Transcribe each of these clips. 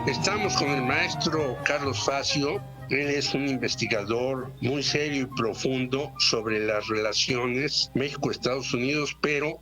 Estamos con el maestro Carlos Facio. Él es un investigador muy serio y profundo sobre las relaciones México-Estados Unidos, pero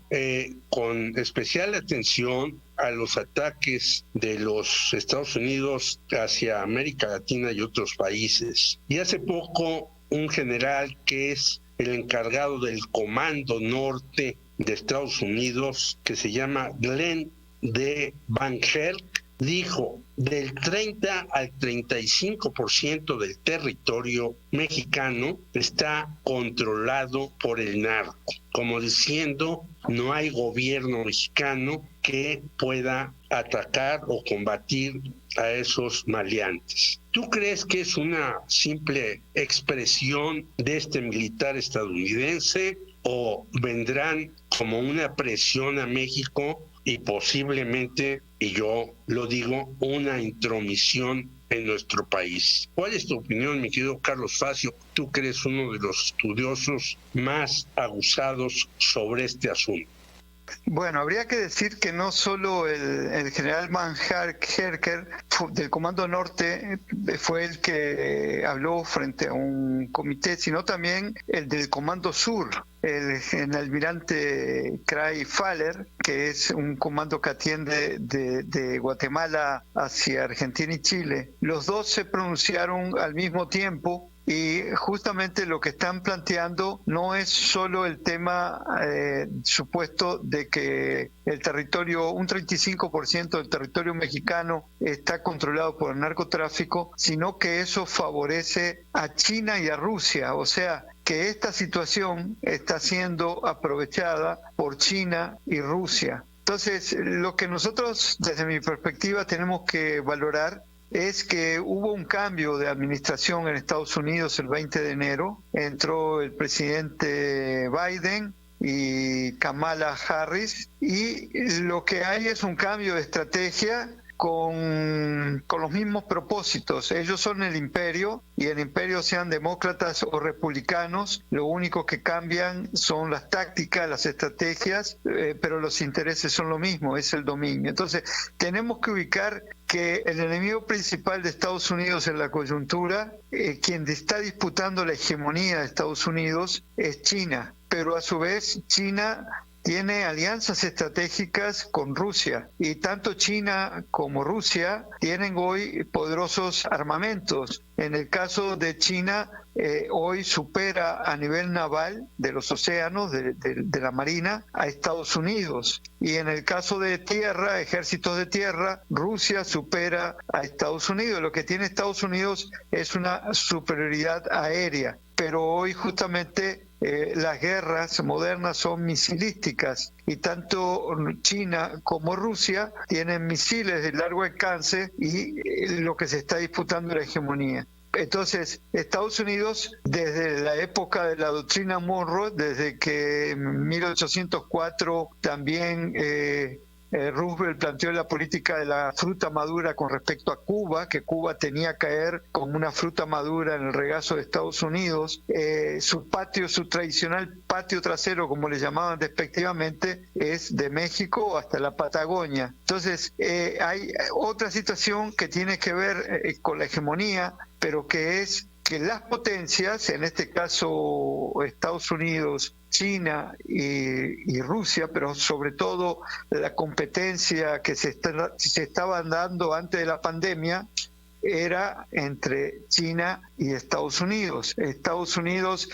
con especial atención a los ataques de los Estados Unidos hacia América Latina y otros países. Y hace poco un general que es el encargado del Comando Norte de Estados Unidos, que se llama Glenn D. Van Herk, dijo: del 30 al 35% del territorio mexicano está controlado por el narco, como diciendo, no hay gobierno mexicano que pueda atacar o combatir a esos maleantes. ¿Tú crees que es una simple expresión de este militar estadounidense o vendrán como una presión a México y posiblemente, y yo lo digo, una intromisión en nuestro país? ¿Cuál es tu opinión, mi querido Carlos Facio? Tú que eres uno de los estudiosos más aguzados sobre este asunto. Bueno, habría que decir que no solo el general Van Herk del Comando Norte fue el que habló frente a un comité, sino también el del Comando Sur, el almirante Craig Faller, que es un comando que atiende de Guatemala hacia Argentina y Chile. Los dos se pronunciaron al mismo tiempo. Y justamente lo que están planteando no es solo el tema supuesto de que el territorio, un 35% del territorio mexicano está controlado por el narcotráfico, sino que eso favorece a China y a Rusia. O sea, que esta situación está siendo aprovechada por China y Rusia. Entonces, lo que nosotros, desde mi perspectiva, tenemos que valorar es que hubo un cambio de administración en Estados Unidos el 20 de enero. Entró el presidente Biden y Kamala Harris, y lo que hay es un cambio de estrategia con los mismos propósitos. Ellos son el imperio, y el imperio, sean demócratas o republicanos, lo único que cambian son las tácticas, las estrategias, pero los intereses son lo mismo, es el dominio. Entonces, tenemos que ubicar que el enemigo principal de Estados Unidos en la coyuntura, quien está disputando la hegemonía de Estados Unidos, es China, pero a su vez China tiene alianzas estratégicas con Rusia, y tanto China como Rusia tienen hoy poderosos armamentos. En el caso de China, hoy supera a nivel naval de los océanos, de la marina, a Estados Unidos. Y en el caso de tierra, ejércitos de tierra, Rusia supera a Estados Unidos. Lo que tiene Estados Unidos es una superioridad aérea. Pero hoy justamente las guerras modernas son misilísticas, y tanto China como Rusia tienen misiles de largo alcance, y lo que se está disputando es la hegemonía. Entonces, Estados Unidos, desde la época de la doctrina Monroe, desde que en 1804 también Roosevelt planteó la política de la fruta madura con respecto a Cuba, que Cuba tenía que caer como una fruta madura en el regazo de Estados Unidos. Su tradicional patio trasero, como le llamaban despectivamente, es de México hasta la Patagonia. Entonces, hay otra situación que tiene que ver con la hegemonía, pero que es que las potencias, en este caso Estados Unidos, China y Rusia, pero sobre todo la competencia que se estaba dando antes de la pandemia, era entre China y Estados Unidos. Estados Unidos,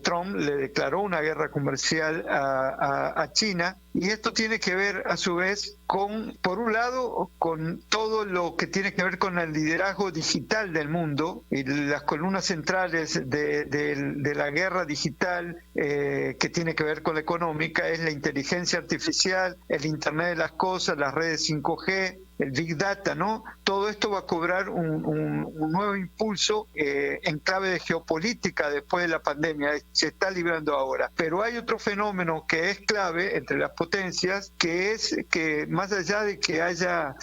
Trump le declaró una guerra comercial a China, y esto tiene que ver a su vez con, por un lado, con todo lo que tiene que ver con el liderazgo digital del mundo, y las columnas centrales de la guerra digital que tiene que ver con la económica es la inteligencia artificial, el Internet de las cosas, las redes 5G, el Big Data, ¿no? Todo esto va a cobrar un nuevo impulso en clave de geopolítica después de la pandemia. Se está librando ahora. Pero hay otro fenómeno que es clave entre las potencias, que es que más allá de que haya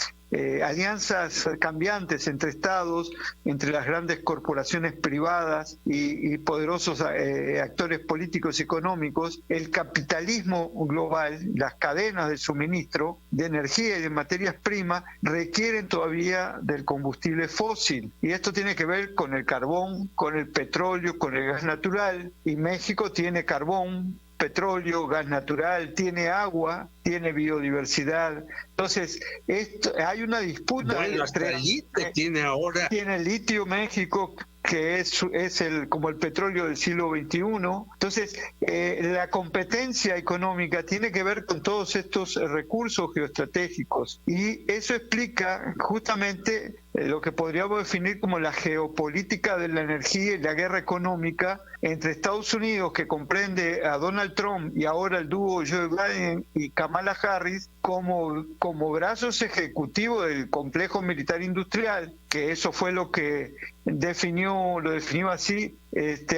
alianzas cambiantes entre estados, entre las grandes corporaciones privadas y poderosos actores políticos y económicos, el capitalismo global, las cadenas de suministro de energía y de materias primas requieren todavía del combustible fósil. Y esto tiene que ver con el carbón, con el petróleo, con el gas natural. Y México tiene carbón, petróleo, gas natural, tiene agua, tiene biodiversidad. Entonces, hay una disputa. Bueno, hasta el litio tiene ahora. Tiene litio México, que es como el petróleo del siglo XXI. Entonces, la competencia económica tiene que ver con todos estos recursos geoestratégicos. Y eso explica justamente lo que podríamos definir como la geopolítica de la energía y la guerra económica entre Estados Unidos, que comprende a Donald Trump y ahora el dúo Joe Biden y Kamala Harris, como brazos ejecutivos del complejo militar industrial, que eso fue lo que lo definió así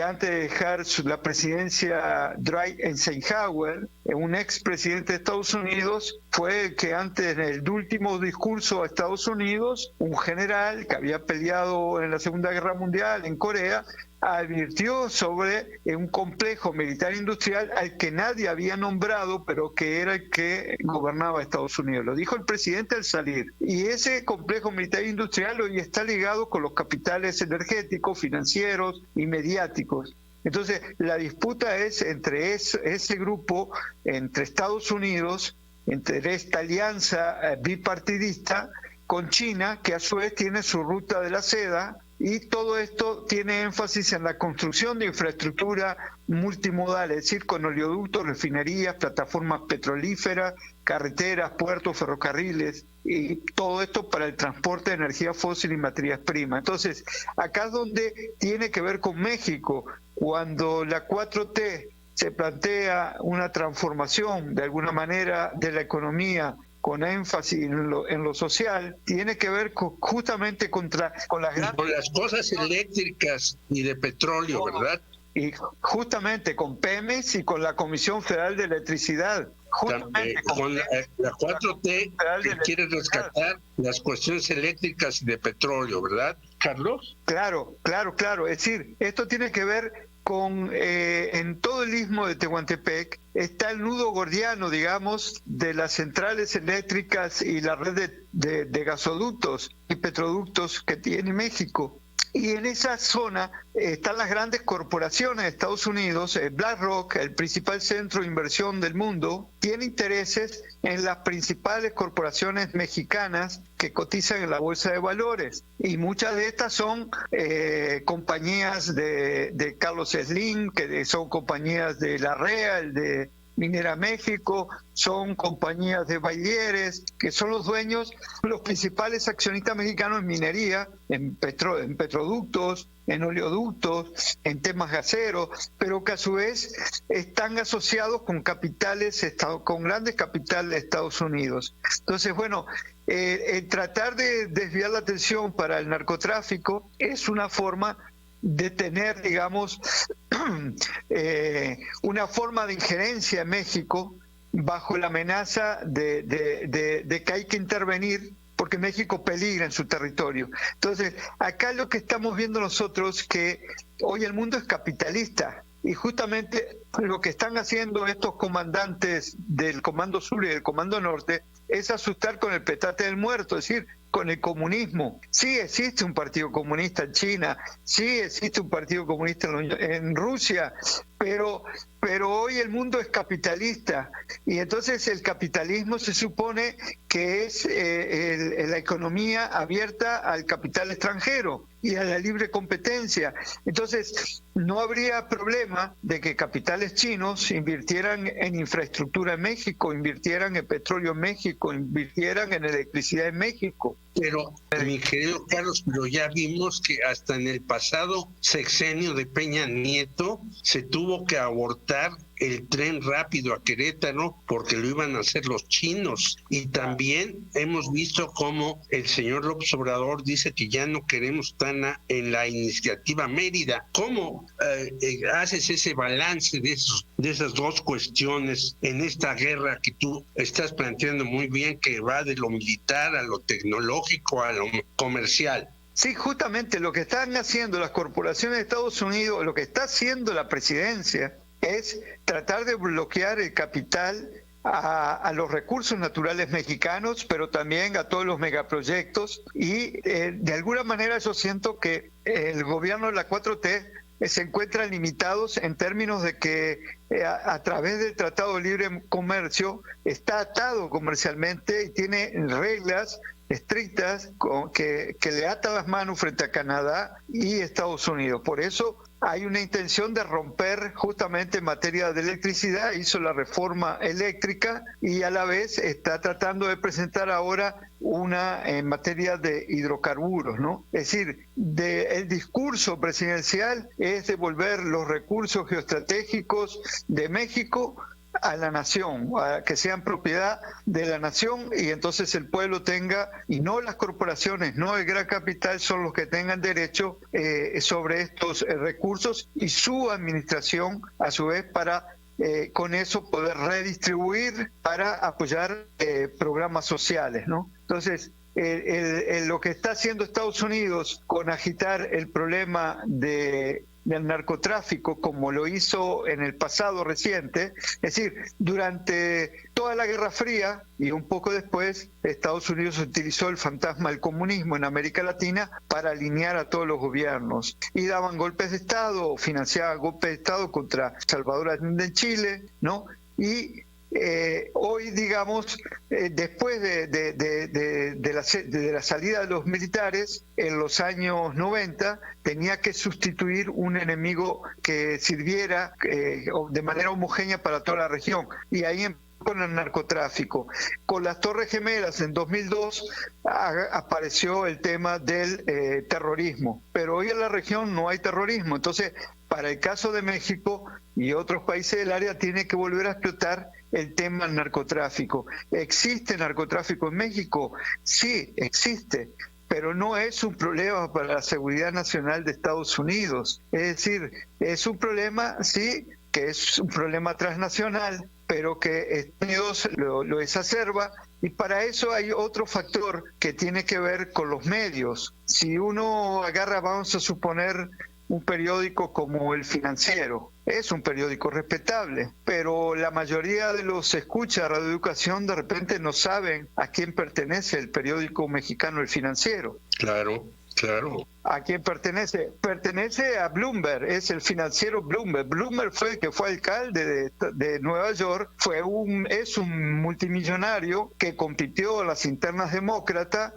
antes de dejar la presidencia Dwight Eisenhower, un expresidente de Estados Unidos, fue el que antes del último discurso a Estados Unidos, un general que había peleado en la Segunda Guerra Mundial en Corea, advirtió sobre un complejo militar industrial al que nadie había nombrado, pero que era el que gobernaba Estados Unidos. Lo dijo el presidente al salir. Y ese complejo militar industrial hoy está ligado con los capitales energéticos, financieros y mediáticos. Entonces, la disputa es entre ese grupo, entre Estados Unidos, entre esta alianza bipartidista con China, que a su vez tiene su ruta de la seda. Y todo esto tiene énfasis en la construcción de infraestructura multimodal, es decir, con oleoductos, refinerías, plataformas petrolíferas, carreteras, puertos, ferrocarriles, y todo esto para el transporte de energía fósil y materias primas. Entonces, acá es donde tiene que ver con México, cuando la 4T se plantea una transformación de alguna manera de la economía, con énfasis en lo social, tiene que ver justamente con las grandes... Con las cosas eléctricas y de petróleo, ¿verdad? Y justamente con Pemex y con la Comisión Federal de Electricidad. Justamente con la 4T que quiere rescatar las cuestiones eléctricas y de petróleo, ¿verdad, Carlos? Claro. Es decir, esto tiene que ver con en todo el istmo de Tehuantepec está el nudo gordiano, digamos, de las centrales eléctricas y la red de gasoductos y petroductos que tiene México. Y en esa zona están las grandes corporaciones de Estados Unidos. BlackRock, el principal centro de inversión del mundo, tiene intereses en las principales corporaciones mexicanas que cotizan en la bolsa de valores. Y muchas de estas son compañías de Carlos Slim, que son compañías de La Real, de Minera México, son compañías de Bayeres, que son los dueños, los principales accionistas mexicanos en minería, en petroductos, en oleoductos, en temas gaseros, pero que a su vez están asociados con con grandes capitales de Estados Unidos. Entonces, bueno, tratar de desviar la atención para el narcotráfico es una forma de tener, digamos, una forma de injerencia en México bajo la amenaza de que hay que intervenir porque México peligra en su territorio. Entonces, acá lo que estamos viendo nosotros es que hoy el mundo es capitalista y justamente lo que están haciendo estos comandantes del Comando Sur y del Comando Norte es asustar con el petate del muerto, es decir, con el comunismo. Sí existe un partido comunista en China, sí existe un partido comunista en Rusia, pero hoy el mundo es capitalista y entonces el capitalismo se supone que es la economía abierta al capital extranjero y a la libre competencia. Entonces, no habría problema de que capitales chinos invirtieran en infraestructura en México, invirtieran en petróleo en México, invirtieran en electricidad en México. Pero, mi querido Carlos, pero ya vimos que hasta en el pasado sexenio de Peña Nieto se tuvo que abortar el tren rápido a Querétaro porque lo iban a hacer los chinos. Y también hemos visto cómo el señor López Obrador dice que ya no queremos TANA en la iniciativa Mérida. ¿Cómo haces ese balance de esas dos cuestiones en esta guerra que tú estás planteando muy bien, que va de lo militar a lo tecnológico a lo comercial? Sí, justamente lo que están haciendo las corporaciones de Estados Unidos, lo que está haciendo la presidencia, es tratar de bloquear el capital a los recursos naturales mexicanos, pero también a todos los megaproyectos. Y de alguna manera yo siento que el gobierno de la 4T se encuentran limitados en términos de que a través del Tratado de Libre Comercio está atado comercialmente y tiene reglas estrictas que le atan las manos frente a Canadá y Estados Unidos. Por eso hay una intención de romper justamente en materia de electricidad, hizo la reforma eléctrica y a la vez está tratando de presentar ahora una en materia de hidrocarburos, ¿no? Es decir, el discurso presidencial es devolver los recursos geoestratégicos de México a la nación, a que sean propiedad de la nación y entonces el pueblo tenga, y no las corporaciones, no el gran capital, son los que tengan derecho sobre estos recursos y su administración a su vez para con eso poder redistribuir para apoyar programas sociales, ¿no? Entonces, lo que está haciendo Estados Unidos con agitar el problema del narcotráfico, como lo hizo en el pasado reciente, es decir, durante toda la Guerra Fría y un poco después, Estados Unidos utilizó el fantasma del comunismo en América Latina para alinear a todos los gobiernos y daban golpes de Estado, financiaban golpes de Estado contra Salvador Allende en Chile, ¿no? Y hoy, digamos, después de la salida de los militares en los años 90, tenía que sustituir un enemigo que sirviera de manera homogénea para toda la región. Y ahí con el narcotráfico. Con las Torres Gemelas en 2002 apareció el tema del terrorismo, pero hoy en la región no hay terrorismo. Entonces, para el caso de México y otros países del área, tiene que volver a explotar el tema del narcotráfico. ¿Existe narcotráfico en México? Sí, existe, pero no es un problema para la seguridad nacional de Estados Unidos. Es decir, es un problema, sí, que es un problema transnacional, pero que Estados Unidos lo exacerba, y para eso hay otro factor que tiene que ver con los medios. Si uno agarra, vamos a suponer, un periódico como El Financiero, es un periódico respetable, pero la mayoría de los escucha Radio Educación de repente no saben a quién pertenece el periódico mexicano El Financiero. Claro. ¿A quién pertenece? Pertenece a Bloomberg, es el financiero Bloomberg. Bloomberg fue el que fue alcalde de Nueva York, es un multimillonario que compitió en las internas demócratas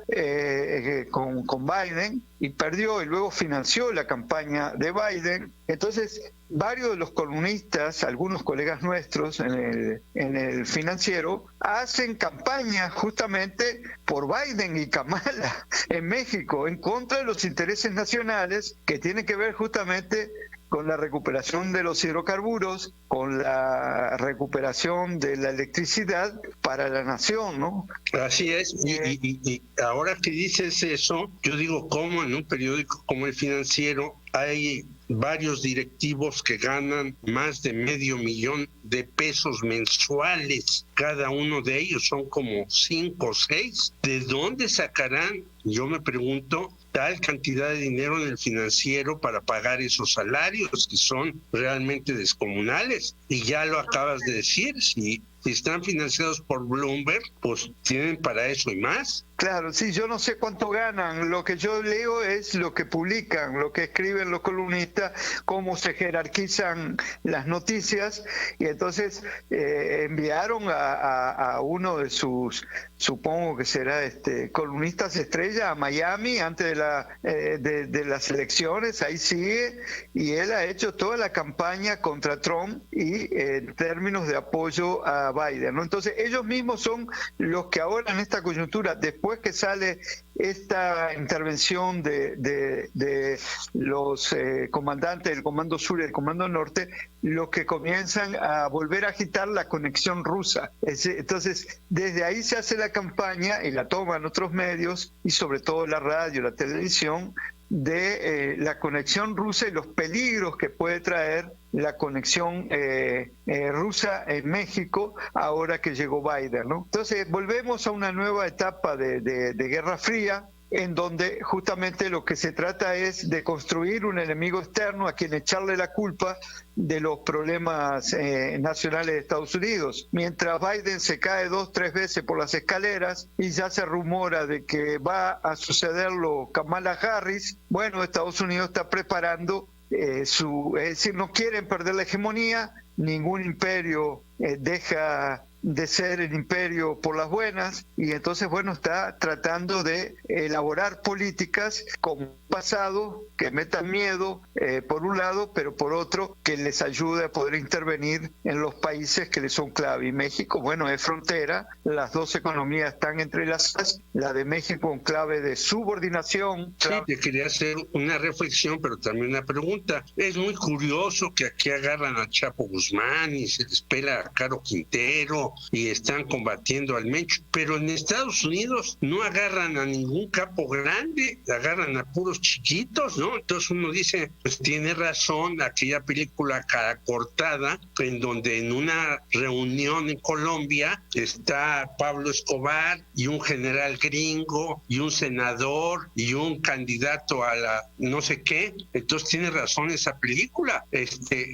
con Biden y perdió, y luego financió la campaña de Biden. Entonces, varios de los columnistas, algunos colegas nuestros en el Financiero, hacen campaña justamente por Biden y Kamala en México, en contra de los intereses nacionales que tienen que ver justamente con la recuperación de los hidrocarburos, con la recuperación de la electricidad para la nación, ¿no? Así es, y ahora que dices eso, yo digo, ¿cómo en un periódico como El Financiero hay varios directivos que ganan más de $500,000 mensuales? Cada uno de ellos son como 5 o 6. ¿De dónde sacarán, yo me pregunto, tal cantidad de dinero en El Financiero para pagar esos salarios que son realmente descomunales? Y ya lo acabas de decir, si están financiados por Bloomberg, pues tienen para eso y más. Claro, sí, yo no sé cuánto ganan. Lo que yo leo es lo que publican, lo que escriben los columnistas, cómo se jerarquizan las noticias. Y entonces enviaron a uno de sus, supongo que será columnistas estrella, a Miami antes de las elecciones. Ahí sigue, y él ha hecho toda la campaña contra Trump y en términos de apoyo a Biden, ¿no? Entonces ellos mismos son los que ahora en esta coyuntura, después después que sale esta intervención de los comandantes del Comando Sur y del Comando Norte, los que comienzan a volver a agitar la conexión rusa. Entonces, desde ahí se hace la campaña y la toman otros medios, y sobre todo la radio, la televisión, de la conexión rusa y los peligros que puede traer la conexión rusa en México ahora que llegó Biden, ¿no? Entonces volvemos a una nueva etapa de Guerra Fría, en donde justamente lo que se trata es de construir un enemigo externo a quien echarle la culpa de los problemas nacionales de Estados Unidos. Mientras Biden se cae 2-3 veces por las escaleras y ya se rumora de que va a sucederlo Kamala Harris, bueno, Estados Unidos está preparando es decir, no quieren perder la hegemonía, ningún imperio deja de ser el imperio por las buenas, y entonces, bueno, está tratando de elaborar políticas con pasado que metan miedo por un lado, pero por otro que les ayude a poder intervenir en los países que les son clave. Y México, bueno, es frontera, las dos economías están entrelazadas, la de México en clave de subordinación. Sí, te quería hacer una reflexión, pero también una pregunta. Es muy curioso que aquí agarran a Chapo Guzmán y se les pela a Caro Quintero y están combatiendo al Mencho, pero en Estados Unidos no agarran a ningún capo grande, agarran a puros chiquitos, ¿no? Entonces uno dice, pues tiene razón aquella película Cara Cortada, en donde en una reunión en Colombia está Pablo Escobar y un general gringo y un senador y un candidato a la no sé qué. Entonces tiene razón esa película.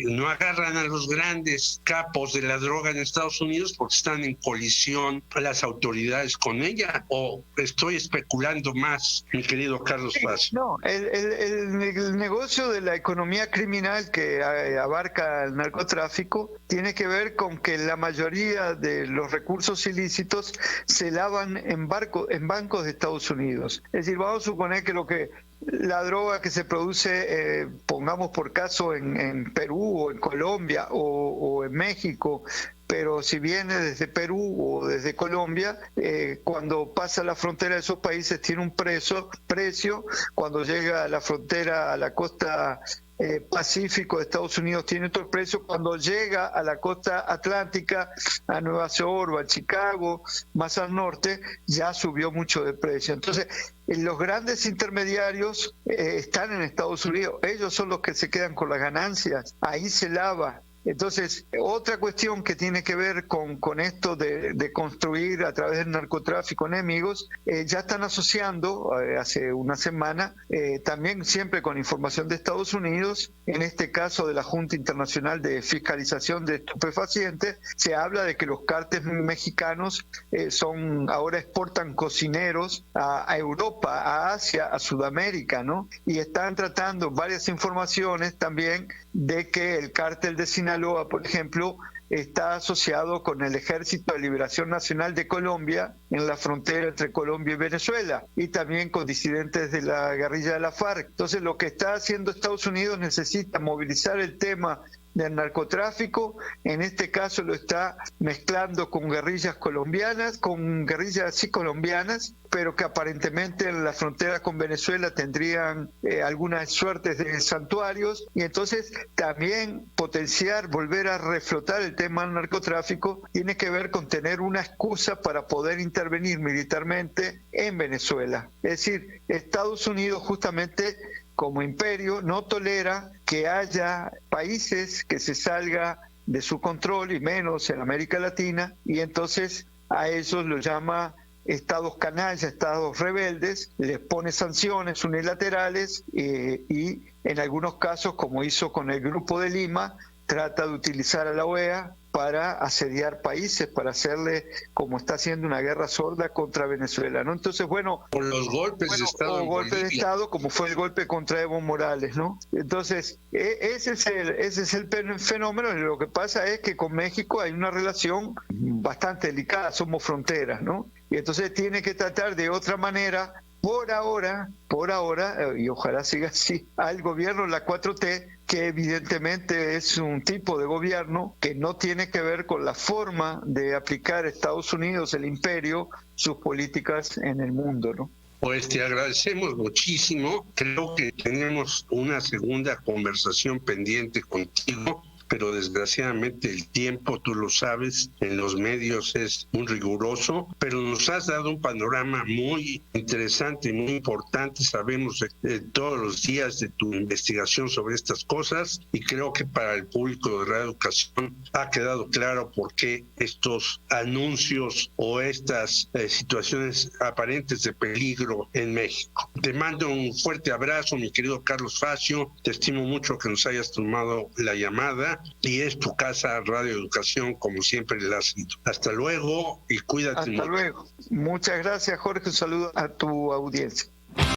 No agarran a los grandes capos de la droga en Estados Unidos porque están en colisión las autoridades con ella, o estoy especulando más, mi querido Carlos Paz. No, el negocio de la economía criminal que abarca el narcotráfico tiene que ver con que la mayoría de los recursos ilícitos se lavan en bancos de Estados Unidos. Es decir, vamos a suponer que la droga que se produce, pongamos por caso en Perú o en Colombia o en México, pero si viene desde Perú o desde Colombia, cuando pasa la frontera de esos países tiene un precio, cuando llega a la frontera, a la costa Pacífico de Estados Unidos tiene otro precio, cuando llega a la costa atlántica, a Nueva York o a Chicago, más al norte, ya subió mucho de precio. Entonces, los grandes intermediarios están en Estados Unidos, ellos son los que se quedan con las ganancias, ahí se lava. Entonces, otra cuestión que tiene que ver con esto de construir a través del narcotráfico enemigos, ya están asociando hace una semana, también siempre con información de Estados Unidos, en este caso de la Junta Internacional de Fiscalización de Estupefacientes, se habla de que los cárteles mexicanos ahora exportan cocineros a Europa, a Asia, a Sudamérica, ¿no? Y están tratando varias informaciones también de que el cártel de Sinaloa, por ejemplo, está asociado con el Ejército de Liberación Nacional de Colombia en la frontera entre Colombia y Venezuela, y también con disidentes de la guerrilla de la FARC. Entonces, lo que está haciendo Estados Unidos necesita movilizar el tema del narcotráfico, en este caso lo está mezclando con guerrillas colombianas, pero que aparentemente en la frontera con Venezuela tendrían algunas suertes de santuarios, y entonces también volver a reflotar el tema del narcotráfico tiene que ver con tener una excusa para poder intervenir militarmente en Venezuela. Es decir, Estados Unidos justamente como imperio no tolera que haya países que se salga de su control, y menos en América Latina, y entonces a esos los llama estados canalla, estados rebeldes, les pone sanciones unilaterales y en algunos casos, como hizo con el Grupo de Lima, trata de utilizar a la OEA para asediar países, para hacerle, como está haciendo, una guerra sorda contra Venezuela, ¿no? Entonces, bueno, por los golpes de Estado, golpes de Estado, como fue el golpe contra Evo Morales, ¿no? Entonces, ese es el fenómeno. Lo que pasa es que con México hay una relación bastante delicada, somos fronteras, ¿no? Y entonces tiene que tratar de otra manera por ahora, y ojalá siga así, al gobierno de la 4T, que evidentemente es un tipo de gobierno que no tiene que ver con la forma de aplicar Estados Unidos, el imperio, sus políticas en el mundo, ¿no? Pues te agradecemos muchísimo. Creo que tenemos una segunda conversación pendiente contigo, pero desgraciadamente el tiempo, tú lo sabes, en los medios es muy riguroso, pero nos has dado un panorama muy interesante y muy importante. Sabemos todos los días de tu investigación sobre estas cosas y creo que para el público de Radio Educación ha quedado claro por qué estos anuncios o estas situaciones aparentes de peligro en México. Te mando un fuerte abrazo, mi querido Carlos Facio. Te estimo mucho que nos hayas tomado la llamada. Y es tu casa Radio Educación, como siempre la has sido. Hasta luego y cuídate mucho. Hasta luego. Muchas gracias, Jorge. Un saludo a tu audiencia.